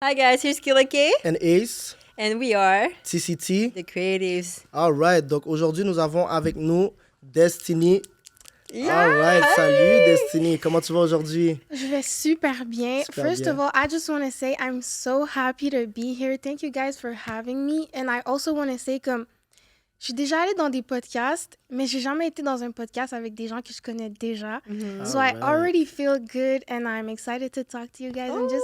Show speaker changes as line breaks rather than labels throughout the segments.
Hi guys, here's Killa K,
And Ace,
and we are
TCT.
the Creatives.
All right, donc aujourd'hui, nous avons avec nous Destiny.
Yeah.
All right,
Hi.
salut Destiny. Comment tu vas aujourd'hui?
Je vais super bien.
Super
First
bien.
of all, I just want to say I'm so happy to be here. Thank you guys for having me. And I also want to say comme je suis déjà allée dans des podcasts, mais j'ai jamais été dans un podcast avec des gens que je connais déjà. So I
Alright.
already feel good and I'm excited to talk to you guys and just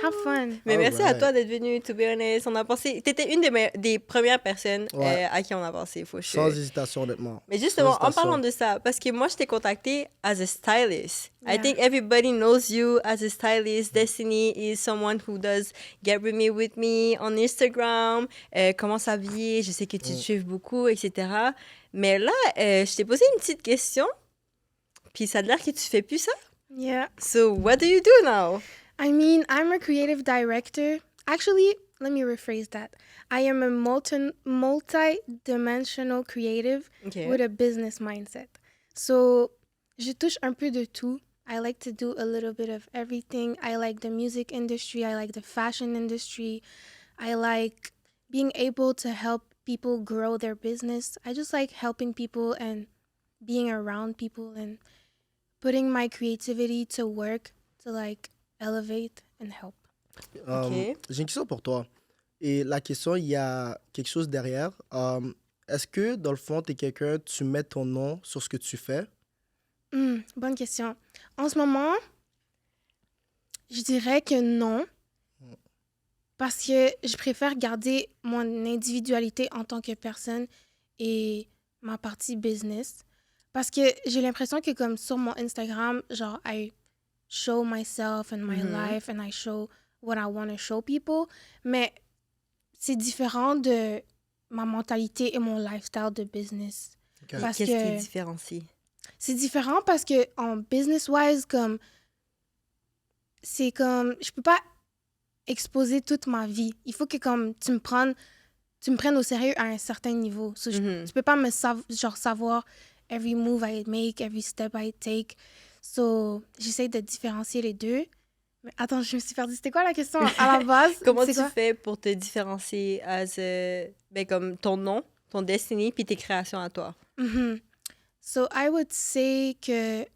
have fun.
Mais merci à
Alright.
toi d'être venu, to be honest. On a pensé... T'étais une des premières personnes
Ouais.
à qui on a pensé, for
Sans
sure.
hésitation, honnêtement.
Mais justement,
Sans
en
hésitation.
parlant de ça, parce que moi, je t'ai contacté as a stylist. I
Yeah.
think everybody knows you as a stylist. Destiny is someone who does Get With Me on Instagram, comment s'habiller, je sais que tu te suives beaucoup, etc. Mais là, je t'ai posé une petite question, puis ça a l'air que tu fais plus ça.
Yeah.
So, what do you do now?
I mean, I'm a creative director. Actually, let me rephrase that. I am a multi-dimensional creative
Okay.
with a business mindset. So, je touche un peu de tout. I like to do a little bit of everything. I like the music industry. I like the fashion industry. I like being able to help people grow their business. I just like helping people and being around people and putting my creativity to work to like elevate and help.
Ok.
J'ai une question pour toi. Et la question, il y a quelque chose derrière. Est-ce que, dans le fond, tu es quelqu'un, tu mets ton nom sur ce que tu fais?
Bonne question. En ce moment, je dirais que non. Parce que je préfère garder mon individualité en tant que personne et ma partie business. Parce que j'ai l'impression que comme sur mon Instagram, genre, I show myself and my life and I show what I want to show people. Mais c'est différent de ma mentalité et mon lifestyle de business.
Ok.
Parce
Qu'est-ce qui
que
différencie?
c'est différent parce que en business-wise, comme c'est comme je peux pas exposer toute ma vie. Il faut que comme tu me prennes au sérieux à un certain niveau. So, tu peux pas me savoir every move I make, every step I take. So, j'essaie de différencier les deux. Mais attends, je me suis perdue. C'était quoi la question à la base?
Comment
C'est
tu
quoi?
fais pour te différencier ben, comme ton nom, ton Destiny, puis tes créations à toi?
Mhm. So, I would say que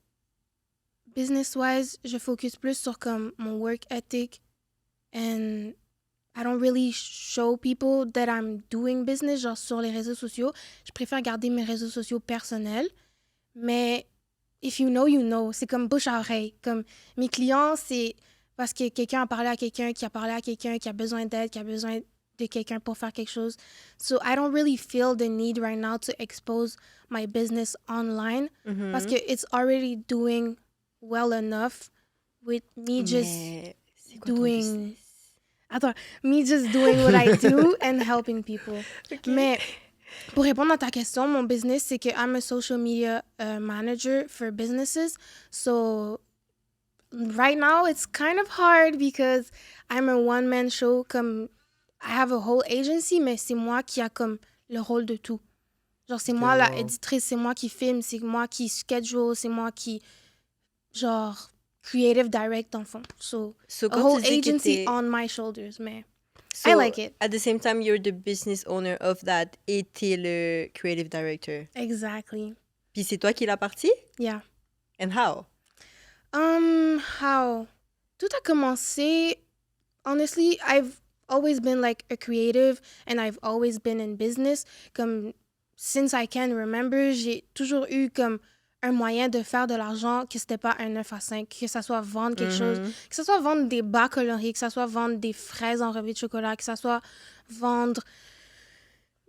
business-wise, je focus plus sur comme mon work ethic and I don't really show people that I'm doing business, genre sur les réseaux sociaux. Je préfère garder mes réseaux sociaux personnels. Mais if you know, you know. C'est comme bouche à oreille. Comme mes clients, c'est parce que quelqu'un a parlé à quelqu'un, qui a parlé à quelqu'un, qui a besoin d'aide, qui a besoin de quelqu'un pour faire quelque chose. So I don't really feel the need right now to expose my business online parce que it's already doing well enough with me just
Mais c'est quoi ton
doing...
business?
Attends, me just doing what I do and helping people. Mais pour répondre à ta question, mon business, c'est que I'm a social media manager for businesses. So right now, it's kind of hard because I'm a one-man show. Comme I have a whole agency, mais c'est moi qui a comme le rôle de tout. Genre, c'est moi la
wow.
éditrice, c'est moi qui filme, c'est moi qui schedule, c'est moi qui, genre, creative direct, dans le fond. So,
So,
a
quand
whole
tu dis que
agency
t'es-
on my shoulders, mais
So,
I like it.
At the same time, you're the business owner of that et t'es le creative director.
exactly.
Puis c'est toi qui l'as parti?
Yeah.
And how?
How? Tout a commencé, honestly, I've always been like a creative and I've always been in business. Comme, since I can remember, j'ai toujours eu comme un moyen de faire de l'argent que c'était pas un 9 à 5, que ça soit vendre quelque chose, que ça soit vendre des bas colorés, que ça soit vendre des fraises en revue de chocolat, que ça soit vendre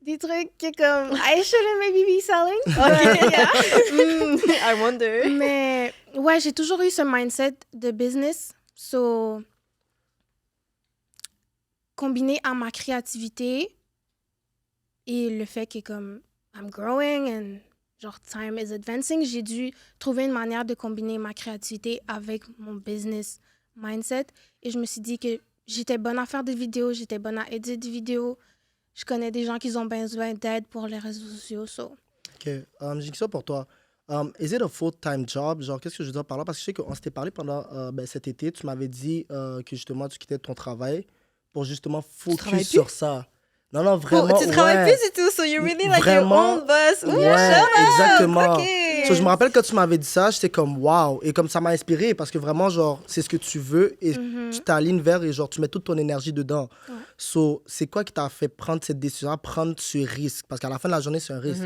des trucs que comme I shouldn't maybe be selling. But, yeah.
I wonder.
Mais ouais, j'ai toujours eu ce mindset de business. So, combiné à ma créativité et le fait que comme I'm growing and genre time is advancing, j'ai dû trouver une manière de combiner ma créativité avec mon business mindset. Et je me suis dit que j'étais bonne à faire des vidéos, j'étais bonne à éditer des vidéos. Je connais des gens qui ont besoin d'aide pour les réseaux sociaux. So.
OK. J'ai une question pour toi. Is it a full-time job? Genre, qu'est-ce que je veux dire par là? Parce que je sais qu'on s'était parlé pendant cet été. Tu m'avais dit que justement, tu quittais ton travail pour justement
travailles
focus sur ça. Non, non, vraiment,
tu travailles
ouais.
plus du tout, so you're really like
Vraiment,
your own boss. Ooh,
ouais,
shut up.
exactement.
OK.
So, je me rappelle quand tu m'avais dit ça, j'étais comme wow. Et comme ça m'a inspiré parce que vraiment, genre, c'est ce que tu veux et tu t'alignes vers et genre, tu mets toute ton énergie dedans.
Ouais.
So, c'est quoi qui t'a fait prendre cette décision, prendre ce risque? Parce qu'à la fin de la journée, c'est un risque.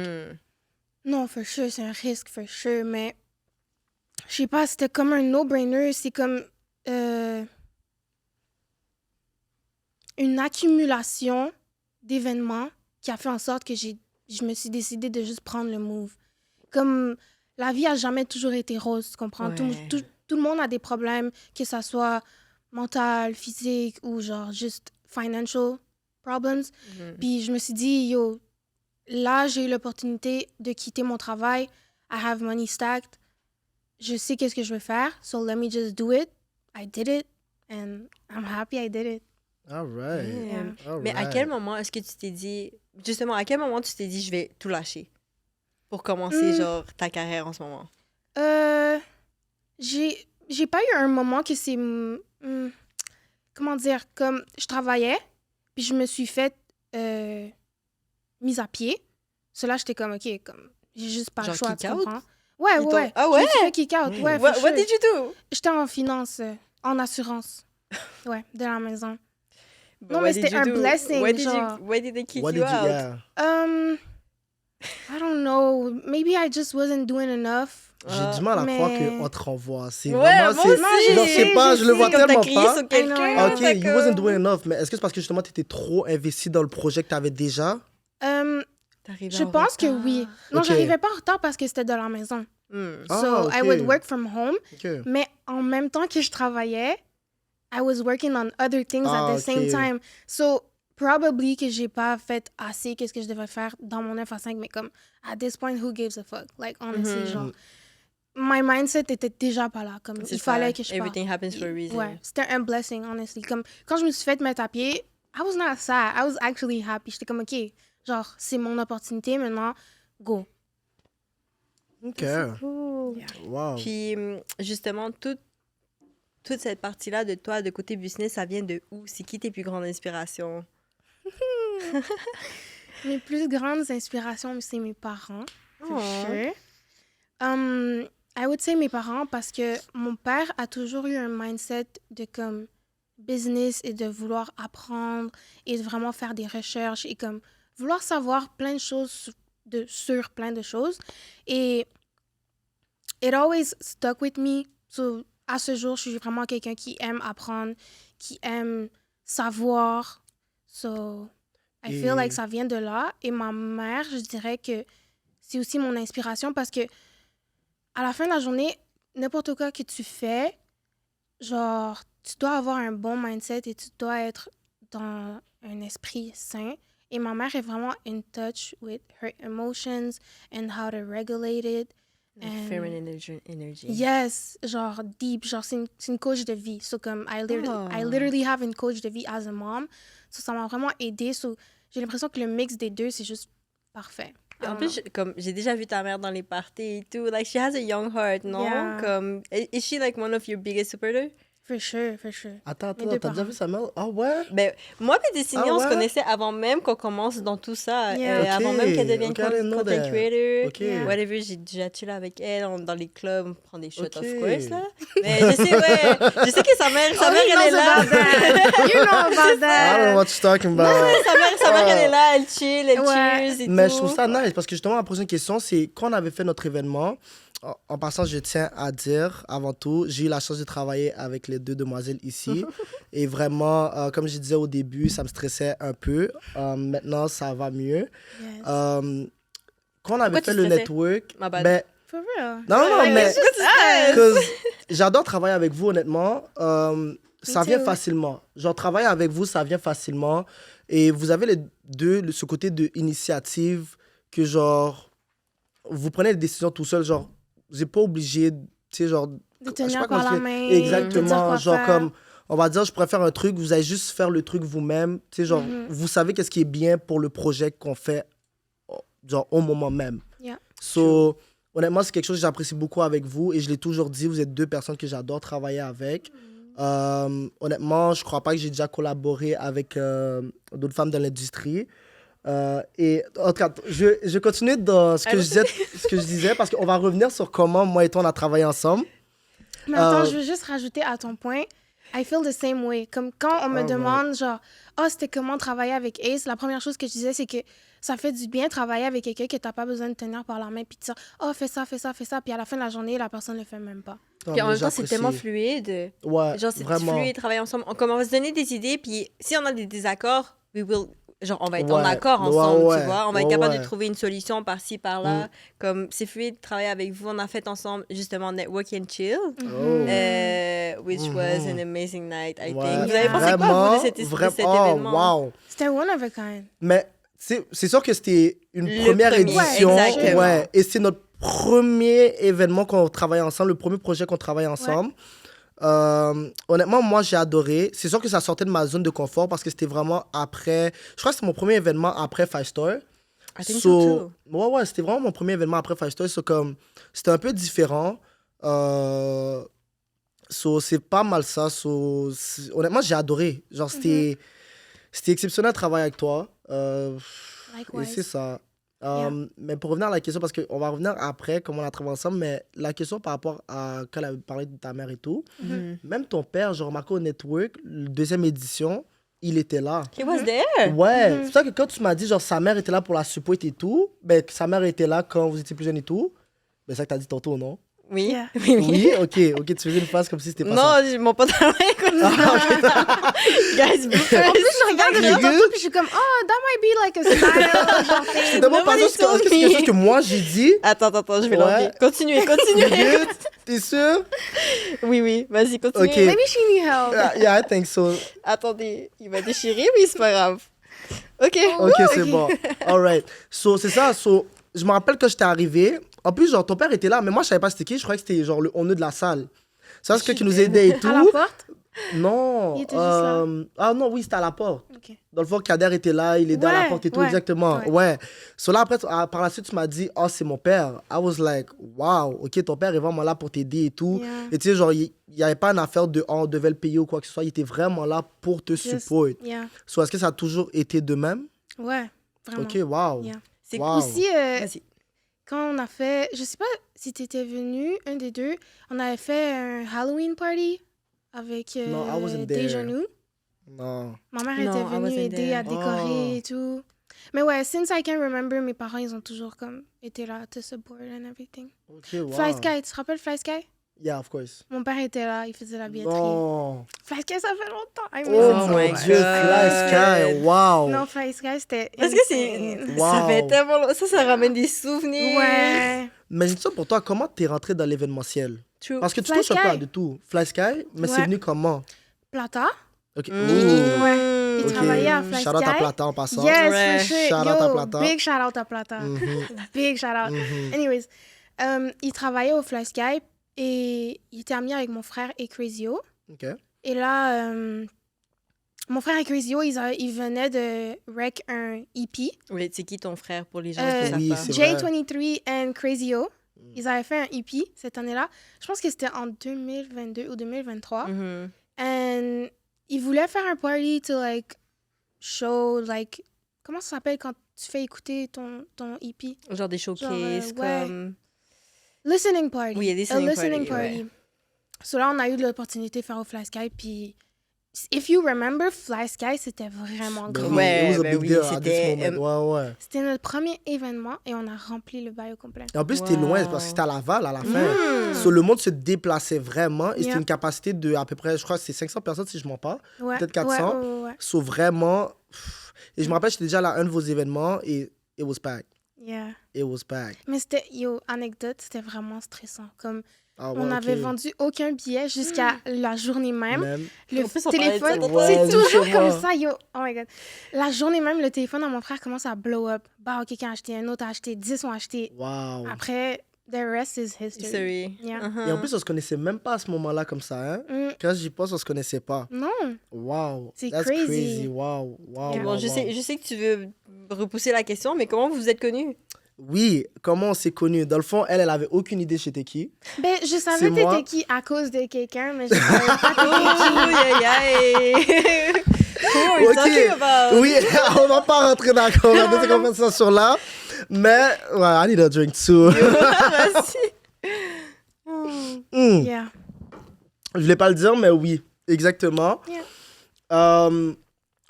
Non, for sure, c'est un risque, for sure, mais je sais pas, c'était comme un no-brainer, c'est comme une accumulation d'événements qui a fait en sorte que je me suis décidée de juste prendre le move. Comme la vie a jamais toujours été rose, tu comprends?
Ouais.
Tout le monde a des problèmes, que ça soit mental, physique ou genre juste financial problems. Puis je me suis dit, yo, là, j'ai eu l'opportunité de quitter mon travail. I have money stacked. Je sais qu'est-ce que je veux faire. So let me just do it. I did it. And I'm happy I did it.
All right.
Yeah.
All
Mais à
right.
quel moment est-ce que tu t'es dit... Justement, à quel moment tu t'es dit, je vais tout lâcher pour commencer, genre, ta carrière en ce moment?
J'ai pas eu un moment que c'est... comment dire? Comme je travaillais, puis je me suis fait mise à pied. Cela, j'étais comme, OK, comme j'ai juste pas le
Genre
choix, tu
kick out?
comprends? Ouais,
Ils
ouais.
Ah
Je
ouais?
me suis fait kick out, ouais, for
What
sure.
did you do?
J'étais en finance, en assurance. Ouais, de la maison.
But
Non,
what
mais
did
c'était
you
un
do?
blessing,
Why
genre.
did they kick
What
you
did you...
out?
Yeah.
I don't know. Maybe I just wasn't doing enough.
J'ai du mal à croire
mais-
qu'on te renvoie. C'est
Ouais,
vraiment...
moi
c'est-
aussi.
genre, c'est pas... Je le vois
Comme t'as
tellement
crié
pas.
sur quelqu'un.
OK,
t'as
you wasn't
comme-
doing enough. Mais est-ce que c'est parce que justement, tu étais trop investi dans le projet que tu avais déjà?
T'arrivais
Je
en
pense que
retard.
oui. Non,
Ok.
j'arrivais pas en retard parce que c'était de la maison.
Ah,
So I
ok.
would work from home.
OK.
Mais en même temps que je travaillais, I was working on other things
Ah,
at the same
ok.
time. So probably que j'ai pas fait assez qu'est-ce que je devais faire dans mon 9 à 5, mais comme at this point, who gives a fuck? Like honestly, genre my mindset était déjà pas là. Comme
C'est
il fallait
ça.
que je
Everything
parte.
happens for a reason.
Ouais, c'était un blessing, honestly. Comme quand je me suis fait mettre à pied, I was not sad. I was actually happy. J'étais comme, OK, genre, c'est mon opportunité maintenant, go.
OK. Wow.
Puis, justement, toute cette partie-là de toi, de côté business, ça vient de où? C'est qui tes plus grandes inspirations?
Mes plus grandes inspirations, c'est mes parents, for
Oh.
sure. I would say mes parents parce que mon père a toujours eu un mindset de comme business et de vouloir apprendre et de vraiment faire des recherches et comme vouloir savoir plein de choses sur plein de choses. Et it always stuck with me. So, à ce jour, je suis vraiment quelqu'un qui aime apprendre, qui aime savoir. So, I feel like ça vient de là. Et ma mère, je dirais que c'est aussi mon inspiration parce que à la fin de la journée, n'importe quoi que tu fais, genre, tu dois avoir un bon mindset et tu dois être dans un esprit sain. Et ma mère est vraiment in touch with her emotions and how to regulate it. And-
Feminine energy.
Yes, genre deep, genre c'est une coach de vie. So comme I literally have une coach de vie as a mom. So ça m'a vraiment aidée. So j'ai l'impression que le mix des deux, c'est juste parfait.
En plus, comme j'ai déjà vu ta mère dans les parties et tout, like she has a young heart, non?
Yeah.
Comme, is she like one of your biggest supporters?
For sure, for sure.
Attends,
Mes deux
t'as déjà
parents.
vu sa mère? Ah ouais?
Ben, moi et Destiny,
Ah
on se
ouais?
connaissait avant même qu'on commence dans tout ça.
Yeah.
Ok,
Avant même qu'elle devienne
ok, I didn't know
content
that.
creator.
Ok.
Yeah.
Whatever, j'ai déjà chillé avec elle dans les clubs, on prend des shots,
Ok.
of course, là. Mais je sais, ouais, je sais que sa mère,
Oh,
elle est là.
You know about
I don't know
that.
what you're talking about.
Sa mère, elle est là, elle chill, elle
Ouais.
cheers et
Mais
tout.
je trouve ça nice parce que justement, la prochaine question, c'est quand on avait fait notre événement, en passant, je tiens à dire, avant tout, j'ai eu la chance de travailler avec les deux demoiselles ici. Et vraiment, comme je disais au début, ça me stressait un peu. Maintenant, ça va mieux.
Yes.
Quand on avait
Pourquoi
fait
tu
le
stressais?
network,
My bad.
ben,
For real.
non, mais
stresses?
'cause j'adore travailler avec vous, honnêtement. Ça
Me
vient
too.
facilement. Genre, travailler avec vous, ça vient facilement. Et vous avez les deux, ce côté de initiative que, genre, vous prenez les décisions tout seul. Genre, vous n'êtes pas obligé, tu sais, genre...
De
je sais
tenir
pas
par
comment
la
je
main.
fais.
de dire
Exactement.
quoi
Genre,
faire.
comme, on va dire, je préfère un truc, vous allez juste faire le truc vous-même. Tu sais, genre, vous savez qu'est-ce qui est bien pour le projet qu'on fait, genre, au moment même.
Yeah.
So, honnêtement, c'est quelque chose que j'apprécie beaucoup avec vous et je l'ai toujours dit, vous êtes deux personnes que j'adore travailler avec. Honnêtement, je crois pas que j'ai déjà collaboré avec d'autres femmes de l'industrie. Et en tout cas, je continue dans ce que je disais parce qu'on va revenir sur comment moi et toi on a travaillé ensemble.
Mais attends, je veux juste rajouter à ton point. I feel the same way. Comme quand on me demande, genre, c'était comment travailler avec Ace, la première chose que je disais, c'est que ça fait du bien travailler avec quelqu'un que t'as pas besoin de tenir par la main puis de dire, fais ça, fais ça, fais ça. Puis à la fin de la journée, la personne le fait même pas.
Puis en même temps, c'est tellement fluide.
Ouais,
genre, c'est
vraiment.
fluide, travailler ensemble. On va se donner des idées, puis si on a des désaccords, genre, on va être en accord ensemble, tu vois. On va être capable de trouver une solution par-ci, par-là. Comme, c'est fluide de travailler avec vous. On a fait ensemble, justement, Network and Chill, which was an amazing night, I think. Vous avez pensé quoi, vous, de cet événement?
Wow.
C'était one of a kind.
Mais c'est sûr que c'était une première édition.
Ouais,
et c'est notre premier événement qu'on travaille ensemble, le premier projet qu'on travaille ensemble. Honnêtement, moi, j'ai adoré. C'est sûr que ça sortait de ma zone de confort parce que c'était vraiment après... Je crois que c'était mon premier événement après Five Star.
I think so too.
Ouais, c'était vraiment mon premier événement après Five Star. C'était un peu différent. C'est pas mal ça. Honnêtement, j'ai adoré. Genre, c'était exceptionnel de travailler avec toi. Et c'est ça. Mais pour revenir à la question, parce qu'on va revenir après, comment on a travaillé ensemble, mais la question par rapport à quand elle avait parlé de ta mère et tout, même ton père, j'ai remarqué au Network, la deuxième édition, il était là.
He was there.
Ouais, c'est pour ça que quand tu m'as dit, genre, sa mère était là pour la support et tout, ben, que sa mère était là quand vous étiez plus jeune et tout, ben, c'est ça que t'as dit tantôt, non?
Oui.
Yeah.
Oui, ok, tu faisais une face comme si c'était pas ça.
Non, mon pantalon est comme ça. Guys,
En plus, je regarde les gens tantôt, puis je suis comme, that might be like a style. Genre,
C'est tellement pas ça, est-ce que c'est quelque chose que moi j'ai dit?
Attends, je vais l'enlever. Continuez.
Good? T'es sûr?
Oui, vas-y, continue.
Ok.
Maybe she need help.
Yeah, I think so.
Attendez, il va déchirer, mais c'est pas grave. Ok.
Ok, c'est bon. All right. C'est ça. Je me rappelle quand j'étais arrivé. En plus, genre, ton père était là, mais moi, je savais pas c'était qui. Je croyais que c'était genre le honneur de la salle. C'est ce qui nous aidait et tout.
À la porte?
Non.
Il était juste là.
Ah non, oui, c'était à la porte.
Ok.
Dans le fond, Kader était là, il aidait à la
Ouais,
porte et tout,
ouais,
exactement.
ouais.
Ouais. Là, après, par la suite, tu m'as dit, c'est mon père. I was like, wow, ok, ton père est vraiment là pour t'aider et tout.
Yeah.
Et tu sais, genre, il n'y avait pas une affaire de, on devait le payer ou quoi que ce soit. Il était vraiment là pour te support.
Yeah.
Est-ce que ça a toujours été de même?
Ouais, vraiment.
Ok, wow.
Yeah.
C'est
Wow.
Aussi,
Vas-y.
quand on a fait, je sais pas si t'étais venu, un des deux, on avait fait un Halloween party avec
No, I wasn't
des
there.
genoux.
Non.
Ma mère
No,
était
I
venue
wasn't
aider
there.
à décorer et tout. Mais ouais, since I can remember, mes parents, ils ont toujours comme été là to support and everything.
Ok, wow.
Fly Sky, tu te rappelles Fly Sky?
Yeah, of course.
Mon père était là, il faisait la billetterie.
Non.
Fly Sky, ça fait longtemps. I miss
Oh
it
my
so
Dieu,
much.
Fly Sky, wow.
Non, Fly Sky, c'était
Parce que
insane.
Wow.
ça fait tellement longtemps. Ça ramène des souvenirs.
Ouais.
Mais dis ça pour toi, comment t'es rentré dans l'événementiel?
True.
Parce que tu
Fly
touches un peu à
Sky.
de tout. Fly Sky, mais c'est
Ouais.
venu comment?
Plata.
Ok.
Ouais. Il
Ok.
travaillait à Fly
Shout out à
Sky.
Plata en passant.
Yes,
Ouais.
for sure.
Shout out à
Yo,
Plata.
big shout out à Plata. Big shout out. Anyways, il travaillait au Fly Sky et il était ami avec mon frère et Crazyo.
Ok.
Et là, mon frère et Crazyo, ils venaient de rec un EP.
Oui, c'est qui ton frère pour les gens qui savent
Oui,
pas?
c'est vrai.
J23 and Crazyo. Ils avaient fait un EP cette année-là. Je pense que c'était en 2022 ou 2023.
Mhm.
And ils voulaient faire un party to like show like comment ça s'appelle quand tu fais écouter ton EP?
Genre des showcases
ouais.
comme...
Listening party.
Oui, a listening party, ouais.
So là, on a eu l'opportunité de faire au Fly Sky. Puis, if you remember, Fly Sky, c'était vraiment
Ben
grand.
oui,
Ouais,
it was a
ben
big
oui,
deal at
c'était,
this moment. Ouais.
C'était notre premier événement et on a rempli le bail au complet.
Et en plus, c'était
Wow.
loin parce que c'était à Laval à la fin. So, le monde se déplaçait vraiment et c'était
Yeah.
une capacité de à peu près, je crois que c'est 500 personnes si je ne mens pas.
Ouais,
Peut-être 400.
ouais.
So, vraiment. Et je me rappelle, j'étais déjà là à un de vos événements et it was packed.
Yeah.
It was packed.
Mais c'était, anecdote, c'était vraiment stressant. Comme,
Ah ouais,
on n'avait
ok.
vendu aucun billet jusqu'à la journée même.
Même.
Le
En plus, on parlait de ça
téléphone,
tantôt.
Ouais,
c'est toujours
justement.
comme ça, yo. Oh my God. La journée même, le téléphone de mon frère commence à blow up. Bah, quelqu'un a acheté, un autre a acheté, 10 ont acheté.
Wow.
Après, the rest is history.
Sorry.
Yeah.
Uh-huh.
Et en plus, on se connaissait même pas à ce moment-là comme ça. Hein? Quand j'y pense, on se connaissait pas.
Non.
Wow.
C'est
That's
crazy.
Wow.
Yeah.
Bon, je sais que tu veux repousser la question, mais comment vous vous êtes connus?
Oui, comment on s'est connus? Dans le fond, elle avait aucune idée j'étais qui.
Ben, je savais
C'est moi.
t'étais qui à cause de quelqu'un, mais je savais pas t'étais
Aïe, aïe, aïe. Who are you talking about?
Oui, on va pas rentrer dans cette conversation-là. Mais, ouais, I need a drink too.
Vas-y.
qui. Yeah.
Je voulais pas le dire, mais oui, exactement.
Yeah.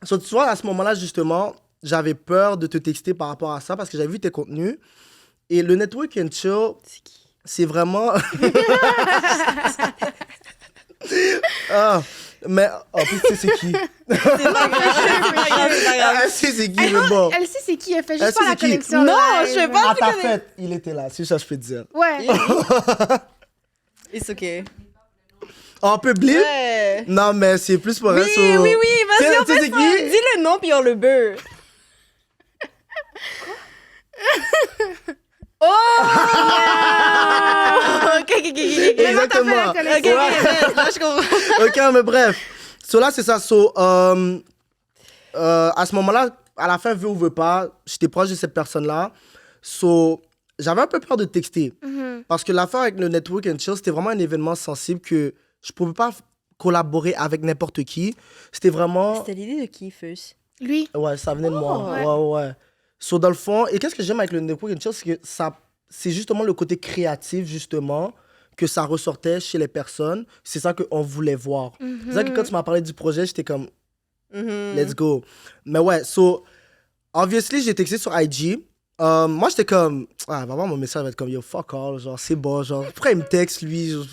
So, tu vois, à ce moment-là, justement, j'avais peur de te texter par rapport à ça parce que j'avais vu tes contenus. Et le network and chill, c'est vraiment... Ah, mais en plus, tu sais c'est qui?
C'est pas grave, c'est pas grave, c'est pas grave.
Elle sait c'est qui, mais bon.
Elle sait c'est qui, elle fait
Elle
juste
sait
pas la
c'est qui.
connexion.
Non,
live.
je fais pas.
À ta fête, il était là, c'est ça que je peux te dire.
Ouais.
It's okay.
En public?
Ouais.
Non, mais c'est plus pour
Oui,
elle. so-
oui, oui,
Tu sais-
vas-y, on
tu sais
fait
c'est
ça.
qui?
Dis le nom, puis on le beurre. Oh! Ok, ok, ok, ok.
Exactement.
Ok, ok, ok, là, je comprends.
Ok, mais bref. So là, c'est ça. So, à ce moment-là, à la fin, veux ou veux pas, j'étais proche de cette personne-là. So, j'avais un peu peur de texter. Parce que l'affaire avec le Network and Chill, c'était vraiment un événement sensible que je pouvais pas collaborer avec n'importe qui. C'était vraiment...
C'était l'idée de qui, first?
Lui.
Ouais, ça venait de moi.
ouais.
Ouais. So, dans le fond, et qu'est-ce que j'aime avec le Network and Chill, c'est que c'est justement le côté créatif, justement, que ça ressortait chez les personnes. C'est ça qu'on voulait voir. C'est ça que quand tu m'as parlé du projet, j'étais comme, let's go. Mais ouais, so, obviously, j'ai texté sur IG. Moi, j'étais comme, va voir mon message, va être comme, yo, fuck all, genre, c'est bon, genre, pourquoi il me texte, lui, genre,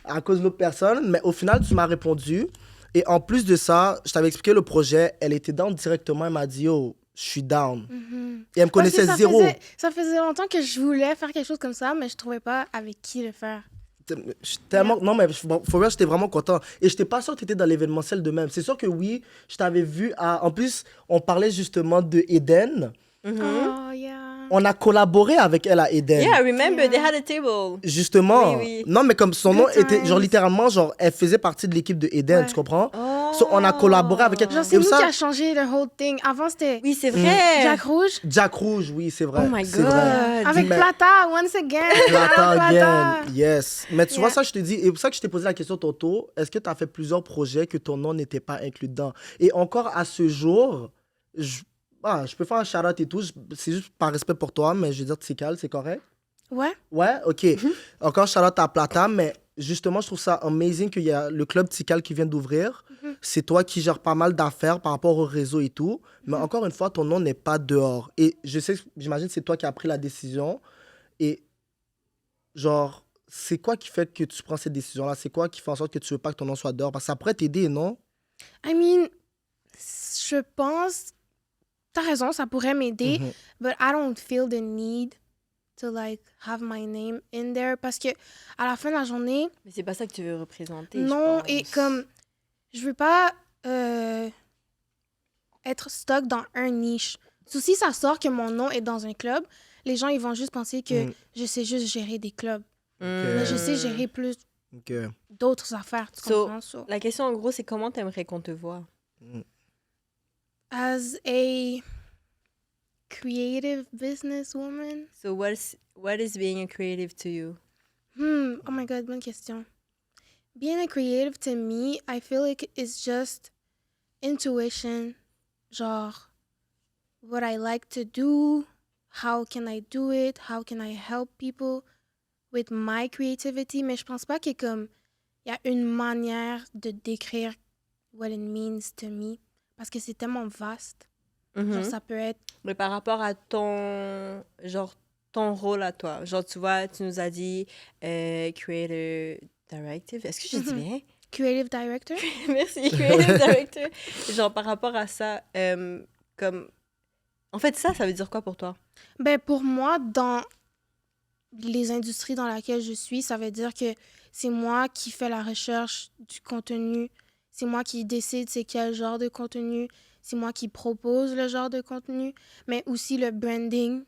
à cause de l'autre personne? Mais au final, tu m'as répondu. Et en plus de ça, je t'avais expliqué le projet, elle était down directement, elle m'a dit, yo, je suis down. Et elle me connaissait
Parce que
zéro.
Ça faisait longtemps que je voulais faire quelque chose comme ça, mais je trouvais pas avec qui le faire.
Tellement... Non, mais faut dire, j'étais vraiment content. Et j'étais pas sûr que tu étais dans l'événementiel de même. C'est sûr que oui, je t'avais vu à... En plus, on parlait justement de Eden.
Oh, yeah.
On a collaboré avec elle à Eden.
Yeah, I remember,
Yeah.
they had a table.
Justement.
Oui.
Non, mais comme son nom
Good
était...
times.
Genre, littéralement, genre, elle faisait partie de l'équipe de Eden,
Ouais.
tu comprends?
Oh.
So, on a collaboré avec elle.
Genre,
Et
c'est nous
ça,
qui a changé le whole thing. Avant, c'était
Oui, c'est vrai.
Jack Rouge
Jack Rouge, oui, c'est vrai.
Oh my
C'est
God.
vrai.
avec
Mais-
Plata, once again.
Plata
Plata.
again, yes. Mais tu vois,
Yeah.
ça, je te dis, et c'est pour ça que je t'ai posé la question tantôt, est-ce que tu as fait plusieurs projets que ton nom n'était pas inclus dedans? Et encore à ce jour, je peux faire un shout-out et tout, c'est juste par respect pour toi, mais je veux dire, Tikal, c'est correct?
Ouais.
Ouais, ok. Encore shout-out à Plata, mais justement, je trouve ça amazing qu'il y a le club Tikal qui vient d'ouvrir. C'est toi qui gères pas mal d'affaires par rapport au réseau et tout. Mais encore une fois, ton nom n'est pas dehors. Et j'imagine que c'est toi qui as pris la décision. Et genre, c'est quoi qui fait que tu prends cette décision-là? C'est quoi qui fait en sorte que tu veux pas que ton nom soit dehors? Parce que ça pourrait t'aider, non?
I mean, je pense... T'as raison, ça pourrait m'aider. But I don't feel the need to, like, have my name in there. Parce que à la fin de la journée...
Mais c'est pas ça que tu veux représenter.
Non,
je
et
pense.
comme je veux pas être stuck dans un niche. Si ça sort que mon nom est dans un club, les gens ils vont juste penser que je sais juste gérer des clubs. Mais je sais gérer plus
Ok.
d'autres affaires, tu
So,
comprends? So,
La question en gros, c'est comment t'aimerais qu'on te voit?
as a creative businesswoman,
So what is being a creative to you?
oh my god, bonne question. Being a creative to me, I feel like it's just intuition. Genre, what I like to do, how can I do it, how can I help people with my creativity. Mais je pense pas qu'il y a comme, il y a une manière de décrire what it means to me. Parce que c'est tellement vaste. Genre, ça peut être,
Mais par rapport à ton rôle à toi, genre tu vois, tu nous as dit creator directive. Est-ce que je dis bien?
creative director.
Merci, creative director. Genre par rapport à ça, comme en fait ça veut dire quoi pour toi?
Ben, pour moi, dans les industries dans lesquelles je suis, ça veut dire que c'est moi qui fais la recherche du contenu, c'est moi qui décide c'est quel genre de contenu, c'est moi qui propose le genre de contenu, mais aussi le branding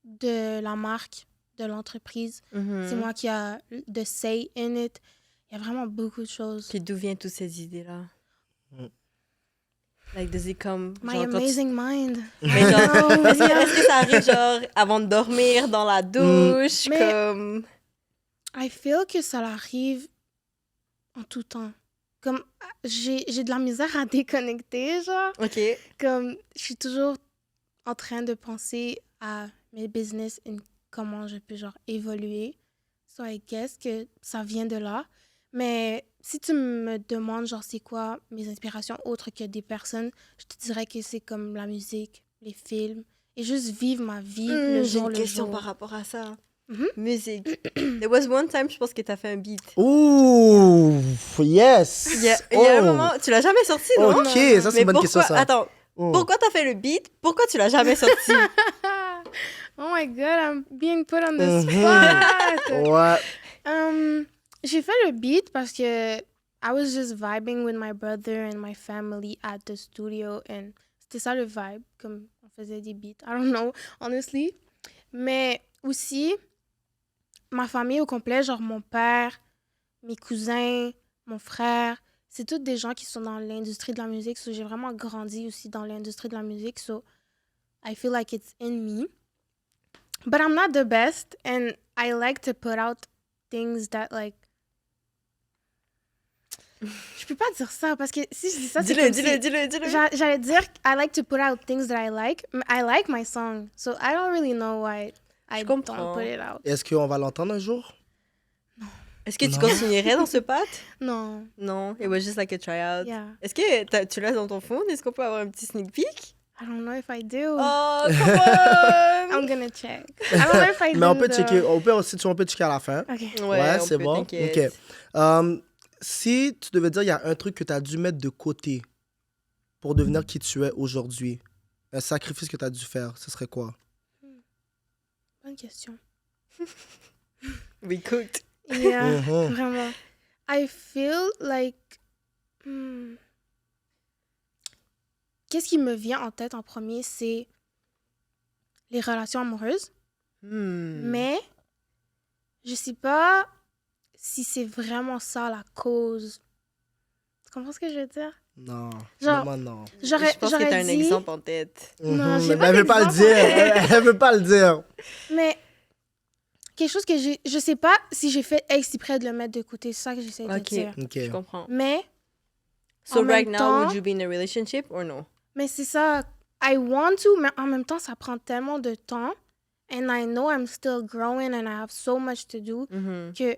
de la marque, de l'entreprise. C'est moi qui a de say in it. Il y a vraiment beaucoup de choses.
Puis d'où viennent toutes ces idées-là? Like, does it come...
My
genre, quand tu-
amazing mind.
Mais genre,
Oh, yeah.
est-ce que ça arrive, genre, avant de dormir, dans la douche,
Mais-
comme...
I feel que ça arrive en tout temps. Comme, j'ai de la misère à déconnecter, genre.
OK.
Comme, je suis toujours en train de penser à mes business et comment je peux, genre, évoluer. So, I guess que ça vient de là. Mais si tu me demandes, genre, c'est quoi mes inspirations autres que des personnes, je te dirais que c'est comme la musique, les films, et juste vivre ma vie le
J'ai
jour
une
le
question
jour.
par rapport à ça.
Mhm.
Musique. There was one time, je pense que t'as fait un beat.
Ouh, yes.
Il y a un moment... Tu l'as jamais sorti, non?
Ok, ça c'est
Mais
une bonne
pourquoi...
question, ça.
Attends,
Oh.
pourquoi t'as fait le beat? Pourquoi tu l'as jamais sorti?
Oh my god, I'm being put on the
Mhm.
spot!
Ouais.
J'ai fait le beat parce que I was just vibing with my brother and my family at the studio and c'était ça le vibe, comme on faisait des beats. I don't know, honestly. Mais aussi, ma famille au complet, genre mon père, mes cousins, mon frère, c'est toutes des gens qui sont dans l'industrie de la musique. So j'ai vraiment grandi aussi dans l'industrie de la musique. So I feel like it's in me. But I'm not the best and I like to put out things that like... Je peux pas dire ça parce que si je dis ça, c'est comme si...
Dis-le.
J'allais dire I like to put out things that I like. I like my song, so I don't really know why I don't
comprends.
put it out.
Est-ce qu'on va l'entendre un jour?
Est-ce que tu
Non.
continuerais dans ce path?
Non.
Non, it was just like a tryout.
Yeah.
Est-ce que tu l'as dans ton phone? Est-ce qu'on peut avoir un petit sneak peek?
I don't know if I do.
Oh, come on!
I'm gonna check. I don't know if I do.
Mais on peut
though.
checker, on peut aussi, on peut checker à la fin.
Okay.
Ouais,
on
c'est
peut,
bon.
t'inquiète.
Ok. Si tu devais dire, il y a un truc que tu as dû mettre de côté pour devenir qui tu es aujourd'hui, un sacrifice que tu as dû faire, ce serait quoi?
Bonne question.
We cooked.
Yeah,
Mhm.
vraiment. I feel like... Qu'est-ce qui me vient en tête en premier, c'est les relations amoureuses. Mais je sais pas si c'est vraiment ça la cause. Tu comprends ce que je veux dire?
Non,
Genre,
vraiment non.
Je pense que t'as un
dit...
exemple en tête.
Non,
Mhm,
j'ai
mais
pas
elle veut pas le
d'exemple.
dire. Elle veut pas le dire.
Mais quelque chose que je sais pas si j'ai fait exprès de le mettre de côté, c'est ça que j'essaie de
Ok.
dire.
Ok.
Je comprends.
Mais
So
En
right
même
now,
temps-
would you be in a relationship or no?
c'est ça, I want to, mais en même temps, ça prend tellement de temps. And I know I'm still growing and I have so much to do
Mhm.
que,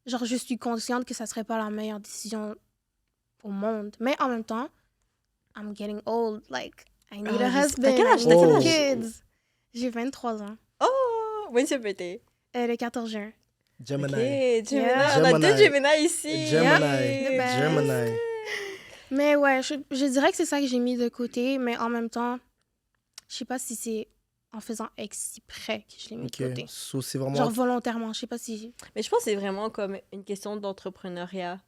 genre, je suis consciente que ça serait pas la meilleure décision au monde. Mais en même temps, I'm getting old. Like, I need a
Ah,
husband.
t'as quel âge?
I
T'as quel
need
âge?
kids. J'ai 23 ans.
Oh, when's your birthday?
Le 14 juin.
Gemini.
Ok, Gemini.
Yeah.
On a deux
Gemini.
Gemini ici.
Gemini.
The best.
Gemini.
Mais ouais, je dirais que c'est ça que j'ai mis de côté, mais en même temps, je sais pas si c'est en faisant exprès que je l'ai mis de côté.
Ok. So, c'est vraiment.
Genre volontairement, je sais pas si...
Mais je pense que c'est vraiment comme une question d'entrepreneuriat.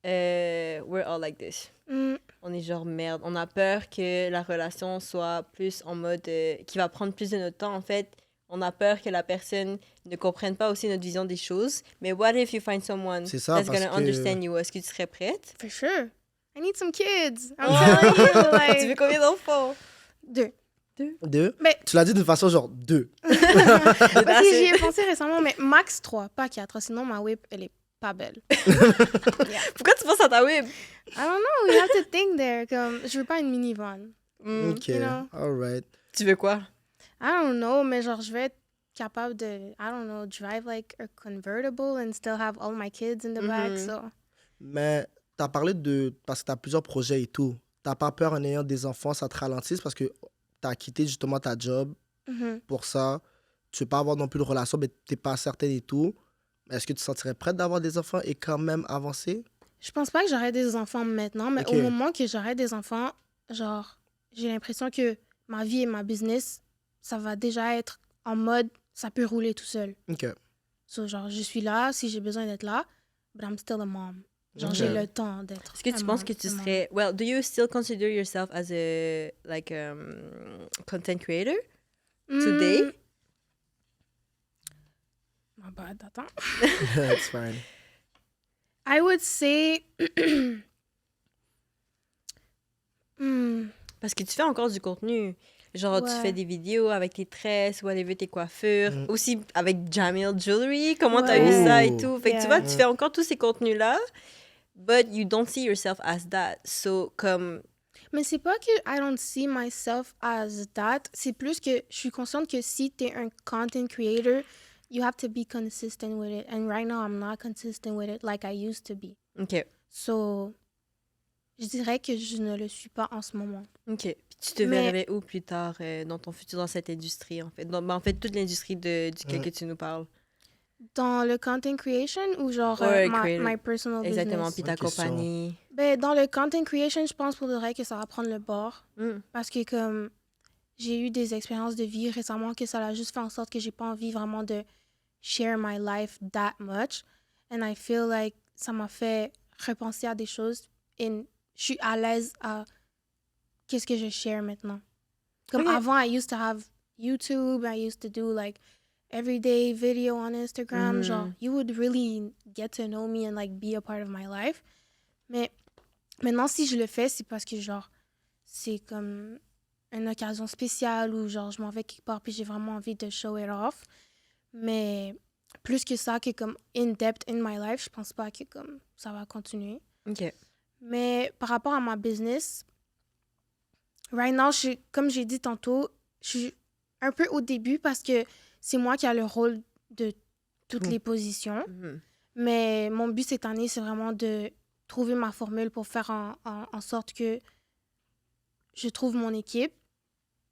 We're all like this.
Hmm,
On est genre merde. On a peur que la relation soit plus en mode qui va prendre plus de notre temps en fait. On a peur que la personne ne comprenne pas aussi notre vision des choses. Mais what if you find someone
C'est ça,
that's
parce
gonna
que-
understand you? Est-ce que tu serais prête?
for sure. I need some kids. I'm
Oh.
telling you,
Tu veux
like...
combien d'enfants?
2.
Deux?
Mais
Tu l'as dit d'une façon genre deux.
parce que
Assez.
j'y ai pensé récemment, mais max 3, pas 4. Sinon, ma whip, elle est pas belle.
Pourquoi tu penses à ta whip?
I don't know, you have to think there. Comme, je veux pas une minivan.
Ok.
You know?
Alright.
Tu veux quoi?
I don't know, mais genre, je vais être capable de, I don't know, drive like a convertible and still have all my kids in the back,
Mhm.
so...
Mais tu as parlé de. Parce que tu as plusieurs projets et tout. T'as pas peur en ayant des enfants, ça te ralentisse parce que tu as quitté justement ta job
Mhm.
pour ça. Tu veux pas avoir non plus de relation, mais t'es pas certaine et tout. Est-ce que tu te sentirais prête d'avoir des enfants et quand même avancer?
Je pense pas que j'aurai des enfants maintenant, mais
Ok.
au moment que j'aurai des enfants, genre, j'ai l'impression que ma vie et ma business, ça va déjà être en mode, ça peut rouler tout seul.
Ok.
So, genre, je suis là si j'ai besoin d'être là, but I'm still a mom. Genre,
Ok.
j'ai le temps d'être.
Est-ce que tu penses que tu serais... Well, do you still consider yourself as a like content creator? today?
My bad, attends.
It's fine.
I would say... Hmm.
Parce que tu fais encore du contenu. Genre, tu
Ouais.
fais des vidéos avec tes tresses, whatever, tes coiffures.
Mm.
Aussi avec Jamil Jewelry, comment t'as eu ça et
Oh.
tout. Fait que tu
Yeah.
vois, tu fais encore tous ces contenus-là, but you don't see yourself as that. So, comme...
Mais c'est pas que I don't see myself as that. C'est plus que je suis consciente que si t'es un content creator, you have to be consistent with it. And right now, I'm not consistent with it like I used to be.
OK.
So, je dirais que je ne le suis pas en ce moment.
OK. Puis tu te
Mais-
verrais où plus tard dans ton futur, dans cette industrie, en fait? En fait, toute l'industrie duquel que tu nous parles.
Dans le content creation ou genre
Ouais,
my
creator.
personal
Exactement.
business?
Puis ta
Bonne question.
compagnie.
Ben, dans le content creation, je pense pour de vrai que ça va prendre le bord.
Mm.
Parce que comme j'ai eu des expériences de vie récemment que ça a juste fait en sorte que j'ai pas envie vraiment de share my life that much. And I feel like ça m'a fait repenser à des choses et je suis à l'aise à qu'est-ce que je share maintenant. Comme
Ok.
avant, I used to have YouTube, I used to do like everyday video on Instagram.
Mhm.
Genre, you would really get to know me and like be a part of my life. Mais maintenant, si je le fais, c'est parce que genre, c'est comme une occasion spéciale où genre, je m'en vais quelque part puis j'ai vraiment envie de show it off. Mais plus que ça, que comme in-depth in my life, je pense pas que comme ça va continuer.
OK.
Mais par rapport à ma business, right now, comme j'ai dit tantôt, je suis un peu au début parce que c'est moi qui a le rôle de toutes
Tout.
les positions.
Mhm.
Mais mon but cette année, c'est vraiment de trouver ma formule pour faire en sorte que je trouve mon équipe,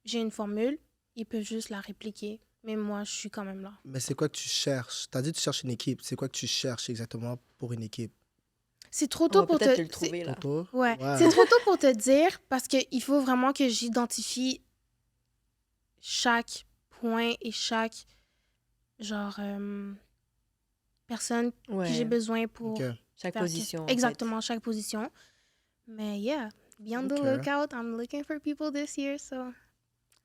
j'ai une formule, ils peuvent juste la répliquer. Mais moi, je suis quand même là.
Mais c'est quoi que tu cherches? T'as dit que tu cherches une équipe. C'est quoi que tu cherches exactement pour une équipe?
C'est trop
On
tôt
va
pour
peut-être te
te...
le trouver, là.
Toto?
Ouais, c'est trop tôt pour te dire parce qu'il faut vraiment que j'identifie chaque point et chaque genre personne
Ouais.
que j'ai besoin pour
Ok.
Chaque
faire
position. en
exactement chaque position. Mais yeah, be on the
Ok.
lookout. I'm looking for people this year, so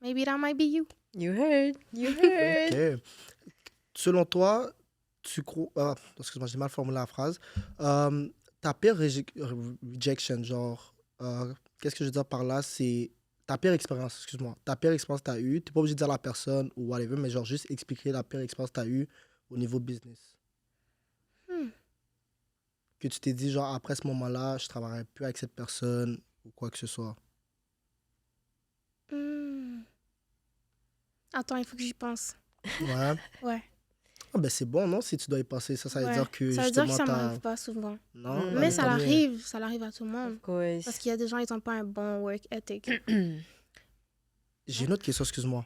maybe that might be you.
fait. You heard. You heard.
Ok. Selon toi, tu crois... excuse-moi, j'ai mal formulé la phrase. Ta pire rejection, genre... qu'est-ce que je veux dire par là? C'est ta pire expérience, excuse-moi. Ta pire expérience que tu as eue. Tu n'es pas obligé de dire la personne ou whatever, mais genre juste expliquer la pire expérience que tu as eue au niveau business.
Hmm.
Que tu t'es dit, genre, après ce moment-là, je travaillerai plus avec cette personne ou quoi que ce soit.
Hmm. Attends, il faut que j'y pense.
Ouais.
Ouais.
Ah ben c'est bon, non? Si tu dois y passer, ça veut
Ouais.
dire que
Ça veut dire
justement,
que ça
t'as...
m'arrive pas souvent.
Non?
Mm.
Bah,
Mais
tant
ça
mieux.
arrive à tout le monde.
Of course.
Parce qu'il y a des gens, ils n'ont pas un bon work ethic.
J'ai une autre question, excuse-moi.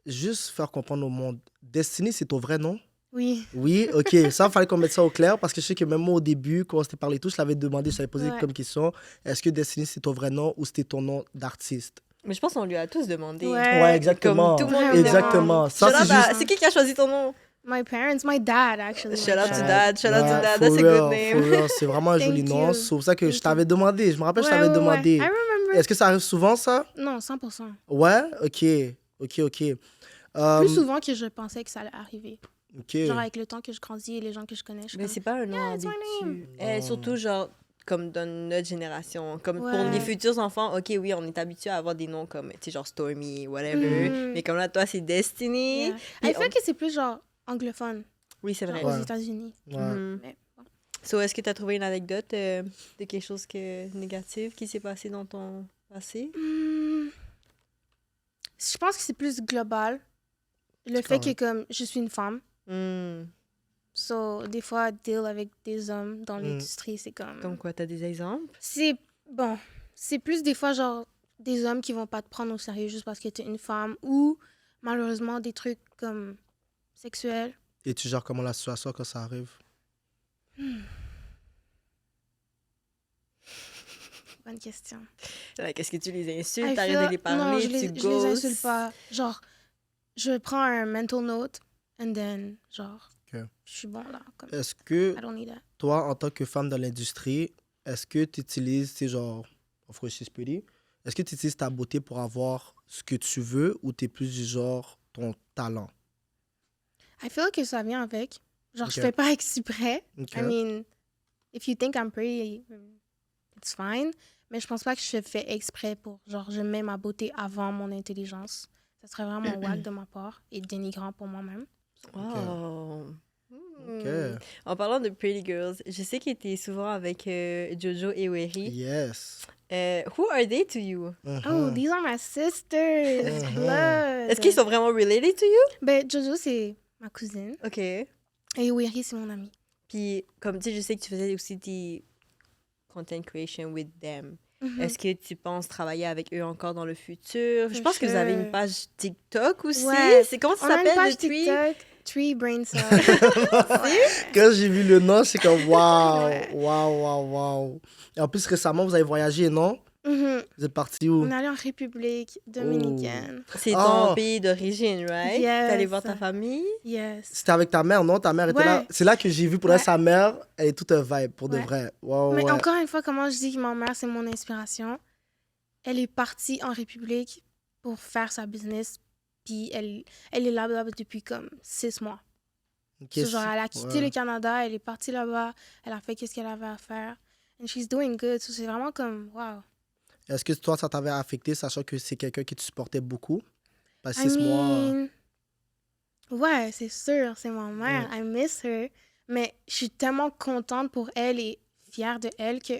Juste faire comprendre au monde. Destiny, c'est ton vrai nom?
Oui.
Oui, ok. Ça, il fallait qu'on mette ça au clair parce que je sais que même moi, au début, quand on s'était parlé et tout, je l'avais demandé, je t'avais posé
Ouais.
comme question, est-ce que Destiny, c'est ton vrai nom ou c'était ton nom d'artiste?
Mais je pense qu'on lui a tous demandé.
Ouais.
Ouais, exactement.
Comme tout le monde lui
Exactement.
demande.
Ça,
Shout
c'est
out à-
juste...
C'est qui a choisi ton nom?
My parents, my dad, actually.
Shout
my
out to
dad.
dad. Shout out to
Ouais,
dad.
for
That's a
real,
good name.
for real. C'est vraiment un joli
Thank
nom.
you.
C'est pour ça que je
Thank
t'avais demandé. Je me rappelle, je t'avais
Ouais, ouais, ouais.
demandé.
I remember.
Est-ce que ça arrive souvent, ça?
Non, 100%.
Ouais? Ok.
Plus souvent que je pensais que ça allait arriver.
Ok.
Genre avec le temps que je grandis et les gens que je connais, je suis
Mais
comme...
c'est pas un nom
Yeah, it's my
habituel.
name.
Surtout, genre, comme dans notre génération. Comme pour
Ouais.
les futurs enfants, OK, oui, on est habitué à avoir des noms comme, tu sais, genre Stormy, whatever.
Mhm.
Mais comme là, toi, c'est Destiny.
Yeah.
Puis
I feel que c'est plus genre anglophone,
Oui, c'est vrai.
genre
Ouais.
aux États-Unis.
Ouais.
Mhm.
Mais bon.
So, est-ce que tu as trouvé une anecdote de quelque chose négatif qui s'est passé dans ton passé?
Je pense que c'est plus global. Le
C'est
fait que
correct.
comme je suis une femme,
Hmm.
so des fois deal avec des hommes dans
Mm.
l'industrie, c'est comme...
Comme quoi, tu as des exemples?
C'est bon, c'est plus des fois genre des hommes qui vont pas te prendre au sérieux juste parce que t'es une femme ou malheureusement des trucs comme sexuels.
Et tu gères comment la situation quand ça arrive?
Bonne question.
Like, est-ce que tu les
I
insultes, t'arrêtes
feel-
de les parler,
non,
tu
je les
ghostes?
insulte pas. Genre, je prends un mental note and then genre,
Ok.
je suis bon là. Comme,
Est-ce que
I don't need that.
toi, en tant que femme dans l'industrie, est-ce que tu utilises, tu sais, genre, of course she's pretty, est-ce que tu utilises ta beauté pour avoir ce que tu veux ou tu es plus du genre ton talent?
I feel que ça vient avec. Genre, je
Ok.
fais pas exprès.
Ok.
I mean, if you think I'm pretty, it's fine. Mais je pense pas que je fais exprès pour, genre, je mets ma beauté avant mon intelligence. Ça serait vraiment wack de ma part et dénigrant pour moi-même.
Oh.
Ok.
En parlant de Pretty Girls, je sais que tu es souvent avec Jojo et Weri.
Yes.
Who are they to you?
Oh, these are my sisters. Blood.
Est-ce qu'ils sont vraiment related to you?
Ben, Jojo, c'est ma cousine.
OK.
Et Weri, c'est mon ami.
Puis, comme tu sais, je sais que tu faisais aussi des content creation with them.
Mhm.
Est-ce que tu penses travailler avec eux encore dans le futur? Je
For
pense que vous avez une
sure.
page TikTok aussi.
Ouais.
C'est comment ça
On a une
s'appelle?
page
The Tree?
TikTok, Tree Brain Cell.
Quand j'ai vu le nom, c'est comme waouh,
Ouais.
waouh, waouh, waouh. Et en plus, récemment, vous avez voyagé, non?
Mhm.
Vous êtes parti où?
On est allé en République dominicaine.
C'est ton
Oh.
pays d'origine, right?
Yes.
T'es allé voir ta famille?
Yes.
C'était avec ta mère, non? Ta mère était là.
Ouais.
C'est là que j'ai vu pour
Ouais.
elle, sa mère, elle est toute un vibe, pour de
Ouais.
vrai. Wow,
Mais
ouais.
encore une fois, comment je dis que ma mère, c'est mon inspiration. Elle est partie en République pour faire sa business. Puis elle est là-bas depuis comme 6 mois.
Ok,
So, genre, elle a quitté
ouais.
le Canada, elle est partie là-bas, elle a fait qu'est-ce qu'elle avait à faire. And she's doing good. So, c'est vraiment comme, wow.
Est-ce que toi, ça t'avait affecté, sachant que c'est quelqu'un qui te supportait beaucoup? Pas
I
6 mois.
mean, ouais, c'est sûr, c'est ma mère. I miss her. Mais je suis tellement contente pour elle et fière de elle que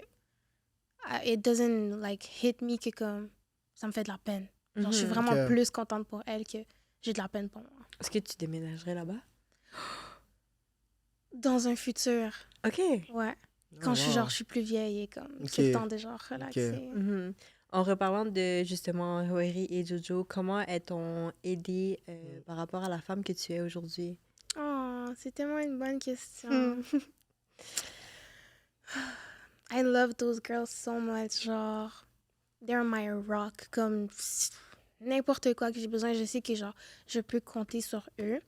it doesn't like hit me que comme ça me fait de la peine. Genre, je suis vraiment
Ok.
plus contente pour elle que j'ai de la peine pour moi.
Est-ce que tu déménagerais là-bas?
Dans un futur,
OK.
ouais. Quand
Oh,
je suis
wow.
genre, je suis plus vieille et comme
Ok.
c'est le temps de genre relaxer.
Mhm. En reparlant de justement Weri et Jojo, comment elles-t'ont aidé par rapport à la femme que tu es aujourd'hui?
Oh, c'est tellement une bonne question.
Hmm.
I love those girls so much. Genre, they're my rock. Comme n'importe quoi que j'ai besoin, je sais que genre, je peux compter sur eux.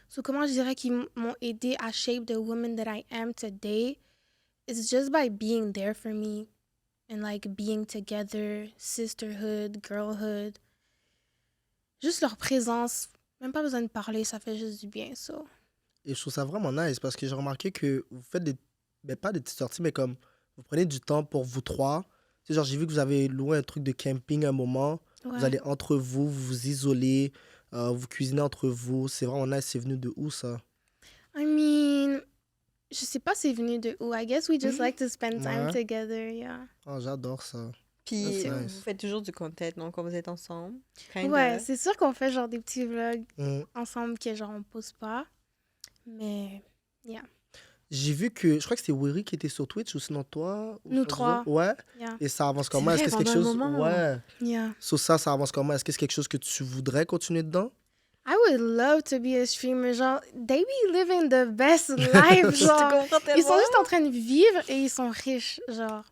So, comment je dirais qu'ils m'ont aidé à shape the woman that I am today? It's just by being there for me and like being together, sisterhood, girlhood. Juste leur présence. Même pas besoin de parler, ça fait juste du bien, so.
Et je trouve ça vraiment nice parce que j'ai remarqué que vous faites des. Ben, pas des petites sorties, mais comme vous prenez du temps pour vous trois. Tu sais, genre, j'ai vu que vous avez loué un truc de camping un moment.
Ouais.
Vous allez entre vous, vous vous isolez, vous cuisinez entre vous. C'est vraiment nice. C'est venu de où ça?
I mean, je sais pas c'est venu de où. I guess we just like to spend time
Ouais.
together, yeah.
Oh, j'adore ça.
Puis
That's
vous
nice.
faites toujours du content, non, quand vous êtes ensemble? Kinda.
Ouais, c'est sûr qu'on fait genre des petits vlogs
Mm.
ensemble que genre on pose pas. Mais,
J'ai vu que, je crois que c'était Wiri qui était sur Twitch ou sinon toi. ou
Nous
sur
trois.
Zoom. Ouais.
yeah,
Et ça avance
C'est
comment?
vrai,
Est-ce que c'est quelque
pendant un
chose.
moment.
Ouais.
yeah.
Sur ça, ça avance comment? Est-ce que c'est quelque chose que tu voudrais continuer dedans?
I would love to be a streamer. Genre, they be living the best life.
Je
Genre,
te comprends tellement.
ils sont juste en train de vivre et ils sont riches. Genre,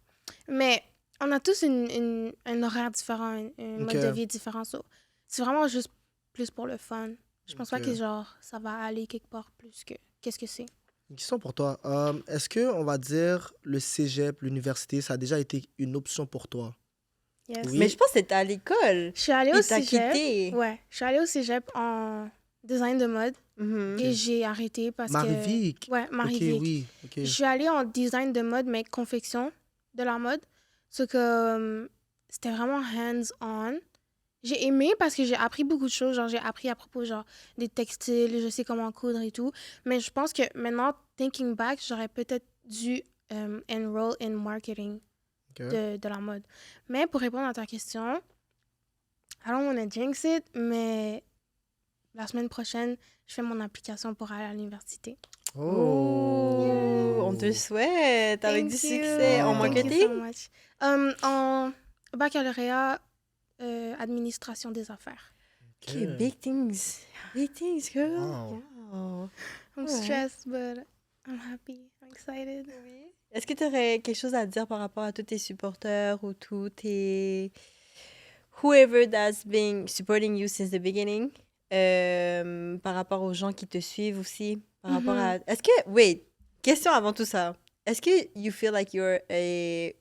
mais on a tous un horaire différent, un
Ok.
mode de vie différent. So, c'est vraiment juste plus pour le fun. Je pense pas
Ok.
que genre ça va aller quelque part plus que qu'est-ce que c'est.
Une question pour toi. Est-ce que, on va dire, le cégep, l'université, ça a déjà été une option pour toi?
Yes.
Oui.
Mais je pense que t'étais à l'école.
Je suis allée au
Il t'a
cégep.
quitté.
Ouais, je suis allée au cégep en design de mode
Mhm.
et j'ai arrêté parce
Marie-Vic.
que ouais,
Ok,
Marie-Vic.
oui. Ok.
Je suis allée en design de mode mais confection de la mode. Ce que c'était vraiment hands-on. J'ai aimé parce que j'ai appris beaucoup de choses. Genre, j'ai appris à propos genre, des textiles, je sais comment coudre et tout. Mais je pense que maintenant, thinking back, j'aurais peut-être dû enroll in marketing
Ok.
de la mode. Mais pour répondre à ta question, I don't want to jinx it, mais la semaine prochaine, je fais mon application pour aller à l'université.
Oh, on te le souhaite avec du
Thank you.
succès en
Wow.
Thank you
marketing.
so much. En baccalauréat, administration des affaires.
Ok, big things. Big things, girl.
Wow.
Wow.
I'm
Ouais.
stressed, but I'm happy. I'm excited.
Est-ce que tu aurais quelque chose à dire par rapport à tous tes supporters ou tous tes... Whoever that's been supporting you since the beginning? Par rapport aux gens qui te suivent aussi? Par rapport à... Est-ce que... Wait, question avant tout ça. Est-ce que you feel like you're a...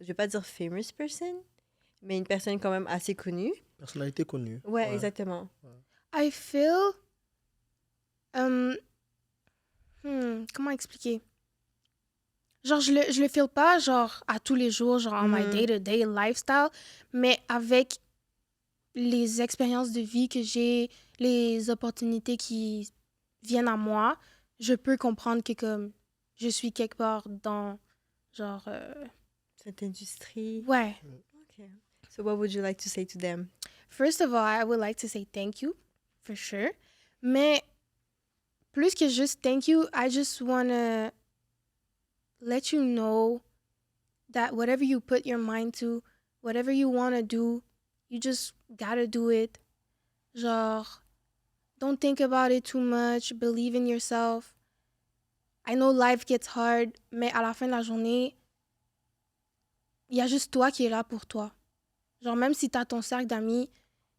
Je vais pas dire famous person, mais une personne quand même assez connue?
Personnalité connue.
Ouais, exactement.
I feel... comment expliquer? genre, je le feel pas, genre, à tous les jours, genre, en my day-to-day lifestyle, mais avec les expériences de vie que j'ai, les opportunités qui viennent à moi, je peux comprendre que, comme, je suis quelque part dans, genre,
Cette industrie.
ouais.
Okay. So what would you like to say to them?
First of all, I would like to say thank you, for sure. Mais plus que juste thank you, I just want to let you know that whatever you put your mind to, whatever you want to do, you just gotta do it. Genre, don't think about it too much. Believe in yourself. I know life gets hard, mais à la fin de la journée, il y a juste toi qui est là pour toi. Genre, même si t'as ton cercle d'amis,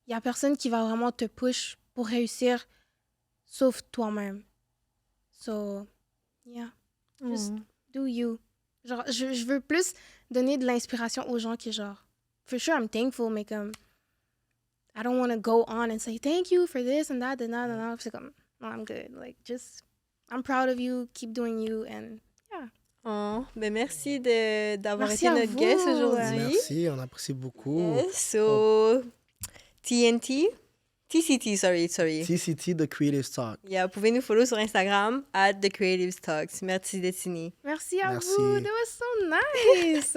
il y a personne qui va vraiment te push pour réussir, sauf toi-même. So, yeah, just do you. Genre, je veux plus donner de l'inspiration aux gens qui, genre, for sure I'm thankful, mais comme, I don't want to go on and say thank you for this and that and that and that. C'est comme, no, I'm good. Like, just, I'm proud of you, keep doing you, and yeah.
Oh, ben merci d'avoir
Merci
été
à
notre
vous.
guest aujourd'hui.
Merci, on apprécie beaucoup.
Yes, so, TNT? TCT, sorry.
TCT, The Creative Talk.
Yeah, vous pouvez nous follow sur Instagram, @TheCreativeTalks. Merci, Destiny.
Merci à
Merci.
vous. That was so nice.